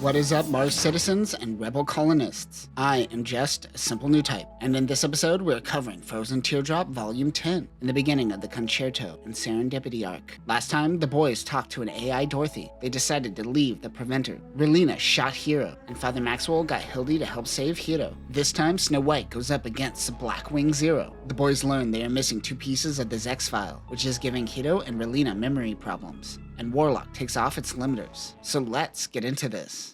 What is up, Mars citizens and rebel colonists? I am just a simple Newtype, and in this episode we're covering Frozen Teardrop Volume 10, in the beginning of the Concerto and Serendipity arc. Last time, the boys talked to an AI Dorothy. They decided to leave the Preventer. Relena shot Hiro, and Father Maxwell got Hildy to help save Hiro. This time, Snow White goes up against the Black Wing Zero. The boys learn they are missing 2 pieces of the Zex file, which is giving Hiro and Relena memory problems. And Warlock takes off its limiters. So let's get into this.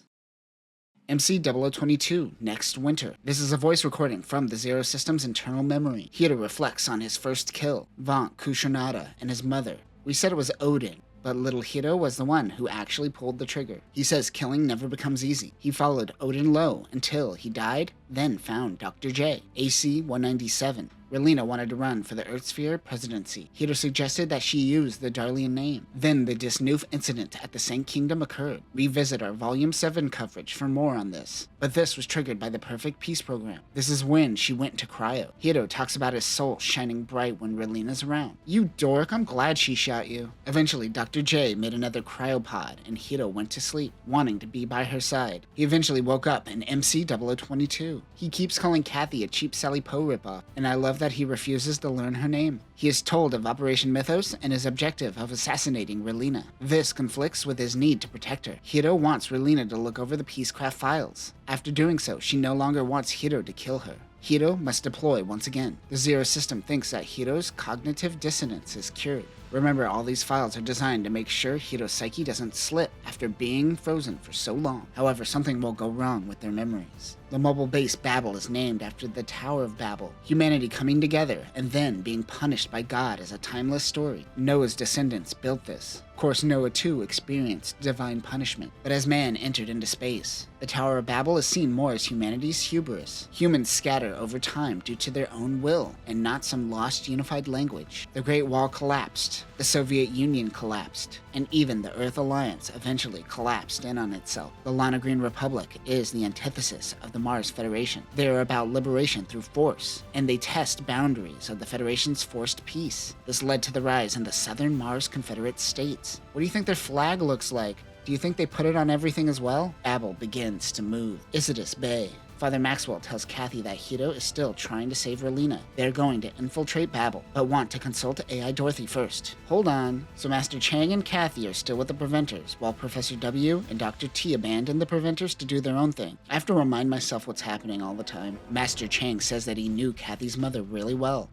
MC0022, next winter. This is a voice recording from the Zero System's internal memory. Hiro reflects on his first kill, Vaunt Kushonada, and his mother. We said it was Odin, but little Hiro was the one who actually pulled the trigger. He says killing never becomes easy. He followed Odin low until he died, then found Dr. J, AC-197. Relena wanted to run for the Earthsphere presidency. Hiro suggested that she use the Darlian name. Then the Disnoof incident at the Sank Kingdom occurred. Revisit our Volume 7 coverage for more on this. But this was triggered by the Perfect Peace program. This is when she went into cryo. Hiro talks about his soul shining bright when Relena's around. You dork, I'm glad she shot you. Eventually, Dr. J made another cryopod and Hiro went to sleep, wanting to be by her side. He eventually woke up in MC0022. He keeps calling Kathy a cheap Sally Poe ripoff, and I love that he refuses to learn her name. He is told of Operation Mythos and his objective of assassinating Relena. This conflicts with his need to protect her. Hiro wants Relena to look over the Peacecraft files. After doing so, she no longer wants Hiro to kill her. Hiro must deploy once again. The Zero System thinks that Hiro's cognitive dissonance is cured. Remember, all these files are designed to make sure Hiro's psyche doesn't slip after being frozen for so long. However, something will go wrong with their memories. The mobile base Babel is named after the Tower of Babel, humanity coming together and then being punished by God as a timeless story. Noah's descendants built this. Of course, Noah too experienced divine punishment, but as man entered into space, the Tower of Babel is seen more as humanity's hubris. Humans scatter over time due to their own will and not some lost unified language. The Great Wall collapsed, the Soviet Union collapsed, and even the Earth Alliance eventually collapsed in on itself. The Lana Green Republic is the antithesis of the Mars Federation. They are about liberation through force, and they test boundaries of the Federation's forced peace. This led to the rise in the Southern Mars Confederate States. What do you think their flag looks like? Do you think they put it on everything as well? Babel begins to move. Isidus Bay. Father Maxwell tells Kathy that Hiro is still trying to save Relena. They're going to infiltrate Babel, but want to consult AI Dorothy first. Hold on. So Master Chang and Kathy are still with the Preventers, while Professor W and Dr. T abandon the Preventers to do their own thing. I have to remind myself what's happening all the time. Master Chang says that he knew Kathy's mother really well.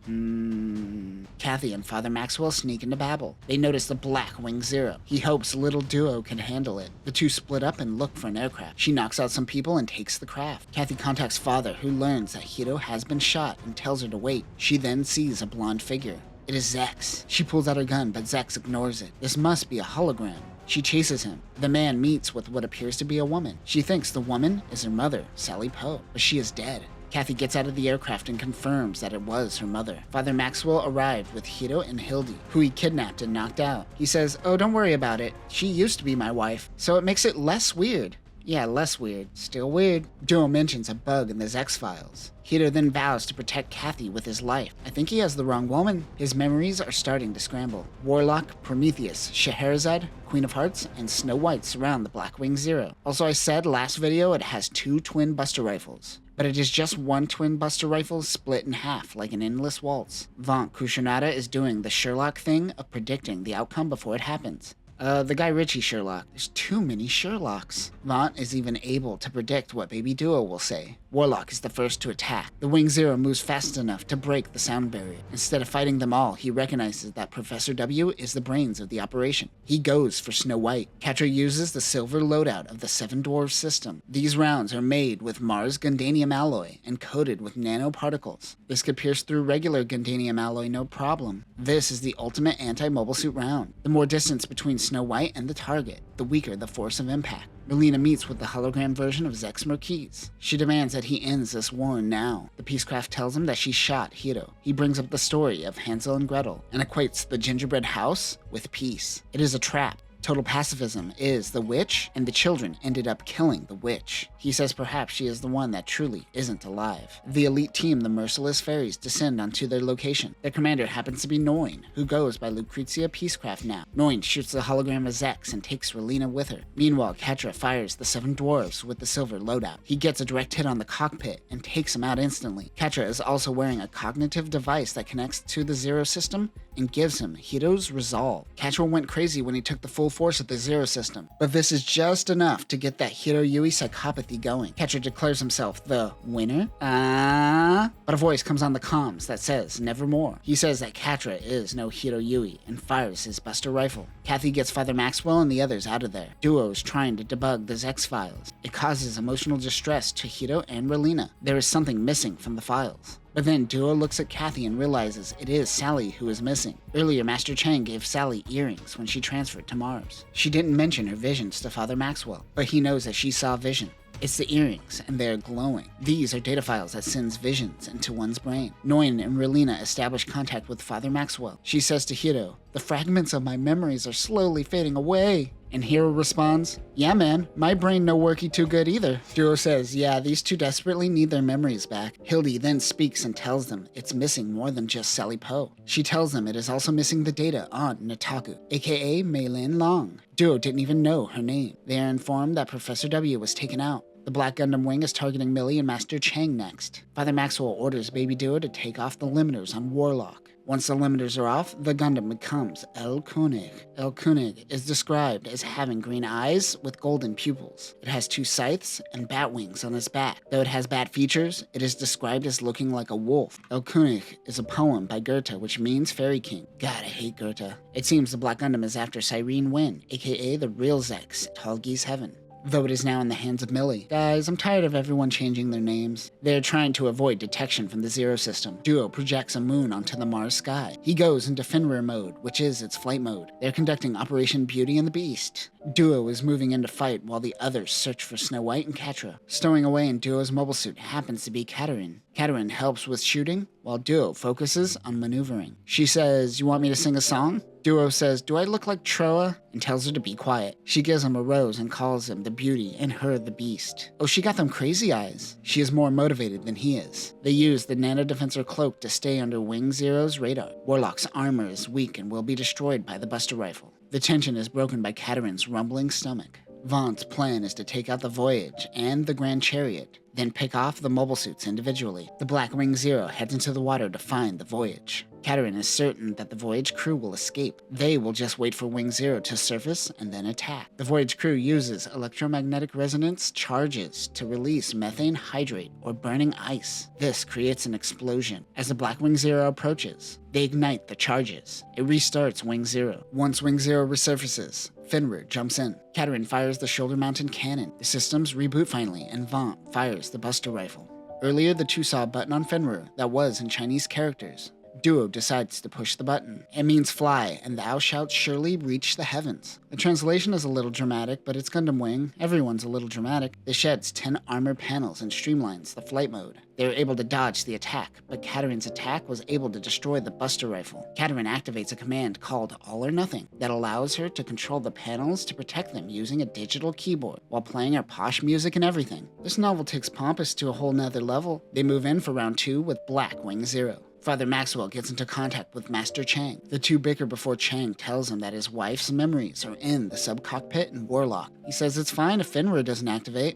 Kathy and Father Maxwell sneak into Babel. They notice the Black Wing Zero. He hopes little duo can handle it. The two split up and look for an aircraft. She knocks out some people and takes the craft. Kathy contacts Father, who learns that Hiro has been shot and tells her to wait. She then sees a blonde figure. It is Zex. She pulls out her gun, but Zex ignores it. This must be a hologram. She chases him. The man meets with what appears to be a woman. She thinks the woman is her mother, Sally Poe, but she is dead. Kathy gets out of the aircraft and confirms that it was her mother. Father Maxwell arrived with Hiro and Hildy, who he kidnapped and knocked out. He says, "Oh, don't worry about it. She used to be my wife, so it makes it less weird." Yeah, less weird. Still weird. Duo mentions a bug in the Zex files. Hiro then vows to protect Kathy with his life. I think he has the wrong woman. His memories are starting to scramble. Warlock, Prometheus, Scheherazade, Queen of Hearts, and Snow White surround the Black Wing Zero. Also, I said last video it has 2 twin buster rifles, but it is just one twin buster rifle split in half like an endless waltz. Vaunt Kushonada is doing the Sherlock thing of predicting the outcome before it happens. The Guy Ritchie Sherlock. There's too many Sherlocks. Vaunt is even able to predict what Baby Duo will say. Warlock is the first to attack. The Wing Zero moves fast enough to break the sound barrier. Instead of fighting them all, he recognizes that Professor W is the brains of the operation. He goes for Snow White. Catra uses the silver loadout of the Seven Dwarfs system. These rounds are made with Mars Gundanium alloy and coated with nanoparticles. This could pierce through regular Gundanium alloy no problem. This is the ultimate anti-mobile suit round. The more distance between Snow White and the target, the weaker the force of impact. Relena meets with the hologram version of Zex Marquise. She demands that he ends this war now. The Peacecraft tells him that she shot Hiro. He brings up the story of Hansel and Gretel and equates the gingerbread house with peace. It is a trap. Total pacifism is the witch, and the children ended up killing the witch. He says perhaps she is the one that truly isn't alive. The elite team, the Merciless Fairies, descend onto their location. Their commander happens to be Noin, who goes by Lucrezia Peacecraft now. Noin shoots the hologram of Zex and takes Relina with her. Meanwhile, Catra fires the 7 dwarves with the silver loadout. He gets a direct hit on the cockpit and takes him out instantly. Catra is also wearing a cognitive device that connects to the Zero system and gives him Hiro's resolve. Catra went crazy when he took the full force of the Zero system, but this is just enough to get that Hiro Yui psychopathy going. Catra declares himself the winner. But a voice comes on the comms that says nevermore. He says that Catra is no Hiro Yui and fires his Buster rifle. Kathy gets Father Maxwell and the others out of there. Duo is trying to debug the Zex files. It causes emotional distress to Hiro and Relina. There is something missing from the files. But then Duo looks at Kathy and realizes it is Sally who is missing. Earlier, Master Chang gave Sally earrings when she transferred to Mars. She didn't mention her visions to Father Maxwell, but he knows that she saw vision. It's the earrings, and they're glowing. These are data files that sends visions into one's brain. Noin and Relina establish contact with Father Maxwell. She says to Hiro, "The fragments of my memories are slowly fading away." And Hiro responds, "Yeah man, my brain no worky too good either." Duo says, "Yeah, these two desperately need their memories back." Hildy then speaks and tells them it's missing more than just Sally Poe. She tells them it is also missing the data on Nataku, aka Meilin Long. Duo didn't even know her name. They are informed that Professor W was taken out. The Black Gundam Wing is targeting Millie and Master Chang next. Father Maxwell orders Baby Duo to take off the limiters on Warlock. Once the limiters are off, the Gundam becomes El Koenig. El Koenig is described as having green eyes with golden pupils. It has 2 scythes and bat wings on its back. Though it has bat features, it is described as looking like a wolf. El Koenig is a poem by Goethe which means Fairy King. God, I hate Goethe. It seems the Black Gundam is after Cyrene Wynn, aka the real Zex, Tall Geese Heaven. Though it is now in the hands of Millie. Guys, I'm tired of everyone changing their names. They're trying to avoid detection from the Zero system. Duo projects a moon onto the Mars sky. He goes into Fenrir mode, which is its flight mode. They're conducting Operation Beauty and the Beast. Duo is moving in to fight while the others search for Snow White and Catra. Stowing away in Duo's mobile suit happens to be Katarine. Katarine helps with shooting, while Duo focuses on maneuvering. She says, "You want me to sing a song?" Duo says, "Do I look like Troa?" and tells her to be quiet. She gives him a rose and calls him the beauty and her the beast. Oh, she got them crazy eyes. She is more motivated than he is. They use the nanodefensor cloak to stay under Wing Zero's radar. Warlock's armor is weak and will be destroyed by the Buster rifle. The tension is broken by Katarine's rumbling stomach. Vaughn's plan is to take out the Voyage and the Grand Chariot, then pick off the mobile suits individually. The Black Wing Zero heads into the water to find the Voyage. Katarine is certain that the Voyage crew will escape. They will just wait for Wing Zero to surface and then attack. The Voyage crew uses electromagnetic resonance charges to release methane hydrate or burning ice. This creates an explosion. As the Black Wing Zero approaches, they ignite the charges. It restarts Wing Zero. Once Wing Zero resurfaces, Fenrir jumps in. Katarine fires the shoulder-mounted cannon. The systems reboot finally, and Vaughn fires the Buster rifle. Earlier, the two saw a button on Fenrir that was in Chinese characters. Duo decides to push the button. It means fly, and thou shalt surely reach the heavens. The translation is a little dramatic, but it's Gundam Wing. Everyone's a little dramatic. It sheds 10 armor panels and streamlines the flight mode. They were able to dodge the attack, but Katarine's attack was able to destroy the Buster rifle. Katarine activates a command called All or Nothing that allows her to control the panels to protect them using a digital keyboard while playing her posh music and everything. This novel takes Pompous to a whole nother level. They move in for round 2 with Black Wing Zero. Father Maxwell gets into contact with Master Chang. The two bicker before Chang tells him that his wife's memories are in the sub-cockpit and Warlock. He says it's fine if Fenrir doesn't activate.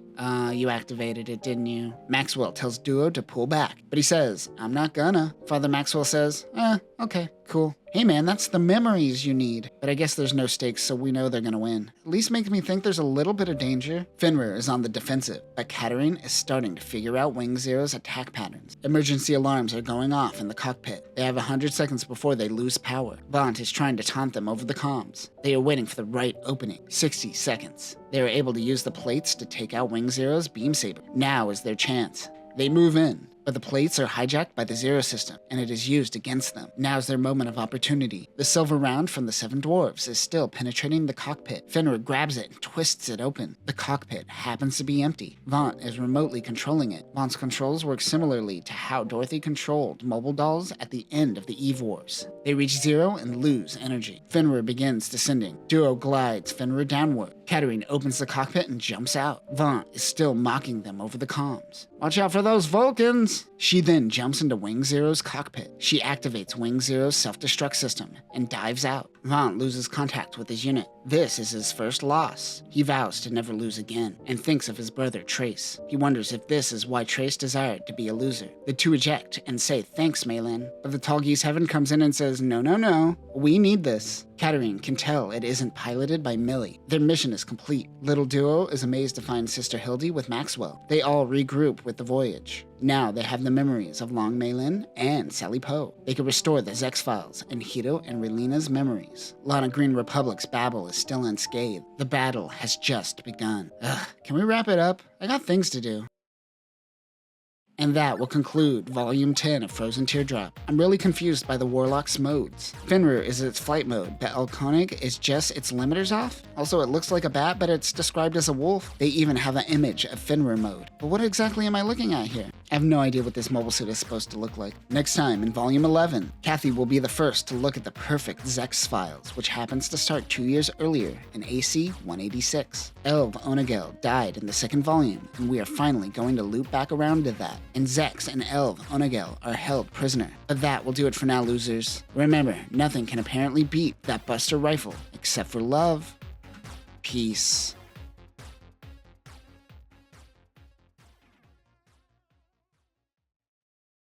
You activated it, didn't you? Maxwell tells Duo to pull back, but he says, "I'm not gonna." Father Maxwell says, okay, cool. Hey man, that's the memories you need. But I guess there's no stakes, so we know they're gonna win. At least makes me think there's a little bit of danger. Fenrir is on the defensive, but Katarine is starting to figure out Wing Zero's attack patterns. Emergency alarms are going off in the cockpit. They have 100 seconds before they lose power. Vaughn is trying to taunt them over the comms. They are waiting for the right opening. 60 seconds. They are able to use the plates to take out Wing Zero's beam saber. Now is their chance. They move in, but the plates are hijacked by the Zero system, and it is used against them. Now's their moment of opportunity. The silver round from the 7 dwarves is still penetrating the cockpit. Fenrir grabs it and twists it open. The cockpit happens to be empty. Vaughn is remotely controlling it. Vaughn's controls work similarly to how Dorothy controlled mobile dolls at the end of the Eve Wars. They reach zero and lose energy. Fenrir begins descending. Duo glides Fenrir downward. Katarine opens the cockpit and jumps out. Vaughn is still mocking them over the comms. Watch out for those Vulcans! She then jumps into Wing Zero's cockpit. She activates Wing Zero's self-destruct system and dives out. Vaughn loses contact with his unit. This is his first loss. He vows to never lose again and thinks of his brother Trace. He wonders if this is why Trace desired to be a loser. The two eject and say thanks, Maylin, but the Tall Geese Heaven comes in and says no, we need this. Katarine can tell it isn't piloted by Millie. Their mission is complete. Little Duo is amazed to find Sister Hildy with Maxwell. They all regroup with the voyage. Now they have the memories of Long Maylin and Sally Poe. They can restore the Zex files and Hito and Relina's memories. Lana Green Republic's Babel is still unscathed. The battle has just begun. Can we wrap it up? I got things to do. And that will conclude Volume 10 of Frozen Teardrop. I'm really confused by the Warlock's modes. Fenrir is its flight mode, but Elkonig is just its limiters off? Also, it looks like a bat, but it's described as a wolf. They even have an image of Fenrir mode. But what exactly am I looking at here? I have no idea what this mobile suit is supposed to look like. Next time, in Volume 11, Kathy will be the first to look at the perfect Zex files, which happens to start 2 years earlier in AC 186. Elv Onagel died in the second volume, and we are finally going to loop back around to that. And Zex and Elv Onagel are held prisoner. But that will do it for now, losers. Remember, nothing can apparently beat that Buster rifle except for love. Peace.